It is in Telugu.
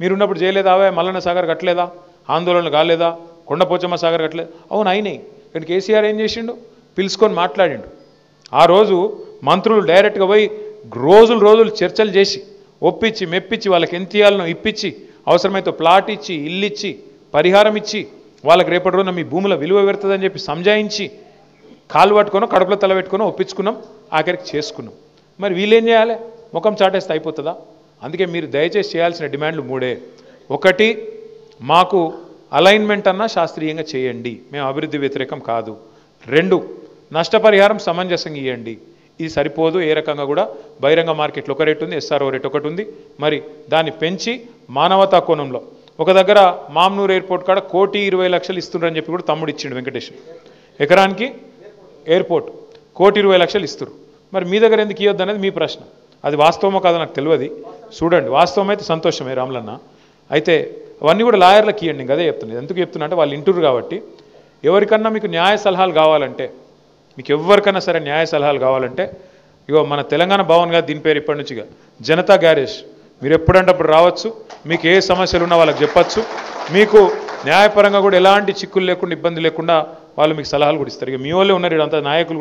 మీరున్నప్పుడు చేయలేదా మల్లన్న సాగర్ కట్టలేదా ఆందోళనలు కాలేదా కొండపోచమ్మ సాగర్ కట్టలేదు అవును అయినాయి ఇక్కడ కేసీఆర్ ఏం చేసిండు పిలుచుకొని మాట్లాడిండు ఆ రోజు మంత్రులు డైరెక్ట్గా పోయి రోజులు చర్చలు చేసి ఒప్పించి మెప్పించి వాళ్ళకి ఎంత ఇయ్యాలనో ఇప్పించి అవసరమైతే ప్లాట్ ఇచ్చి ఇల్లు ఇచ్చి పరిహారం ఇచ్చి వాళ్ళకి రేపటి రోజున మీ భూముల విలువ పెడుతుందని చెప్పి సంజాయించి కాలు పట్టుకొని కడుపులో తల పెట్టుకొని ఒప్పించుకున్నాం ఆఖరికి చేసుకున్నాం మరి వీళ్ళేం చేయాలి ముఖం చాటేస్తే అయిపోతుందా అందుకే మీరు దయచేసి చేయాల్సిన డిమాండ్లు మూడే ఒకటి మాకు అలైన్మెంట్ అన్నా శాస్త్రీయంగా చేయండి మేము అభివృద్ధి వ్యతిరేకం కాదు రెండు నష్టపరిహారం సమంజసంగా ఇవ్వండి ఇది సరిపోదు ఏ రకంగా కూడా బహిరంగ మార్కెట్లో ఒక రేటు ఉంది ఎస్ఆర్ఓ రేట్ ఒకటి ఉంది మరి దాన్ని పెంచి మానవతా కోణంలో ఒక దగ్గర మామ్నూర్ ఎయిర్పోర్ట్ కాడ 1,20,00,000 ఇస్తున్నారని చెప్పి కూడా తమ్ముడు ఇచ్చిండు వెంకటేష్ ఎకరానికి ఎయిర్పోర్ట్ 1,20,00,000 ఇస్తారు మరి మీ దగ్గర ఎందుకు ఇవ్వద్దు అనేది మీ ప్రశ్న అది వాస్తవమో కాదో నాకు తెలియదు చూడండి వాస్తవం అయితే సంతోషమే రాములన్న అయితే అవన్నీ కూడా లాయర్లకు ఇవ్వండి ఇంకా అదే చెప్తున్నాను ఎందుకు చెప్తున్నా అంటే వాళ్ళు ఇంటూరు కాబట్టి ఎవరికన్నా మీకు న్యాయ సలహాలు కావాలంటే మీకు ఎవరికైనా సరే న్యాయ సలహాలు కావాలంటే ఇగో మన తెలంగాణ భవన్ గారు దీని పేరు ఇప్పటి నుంచిగా జనతా గ్యారేజ్ మీరు ఎప్పుడంటే అప్పుడు రావచ్చు మీకు ఏ సమస్యలు ఉన్నా వాళ్ళకి చెప్పచ్చు మీకు న్యాయపరంగా కూడా ఎలాంటి చిక్కులు లేకుండా ఇబ్బంది లేకుండా వాళ్ళు మీకు సలహాలు కూడా ఇస్తారు ఇక మీ వాళ్ళే ఉన్నారు ఇదంతా నాయకులు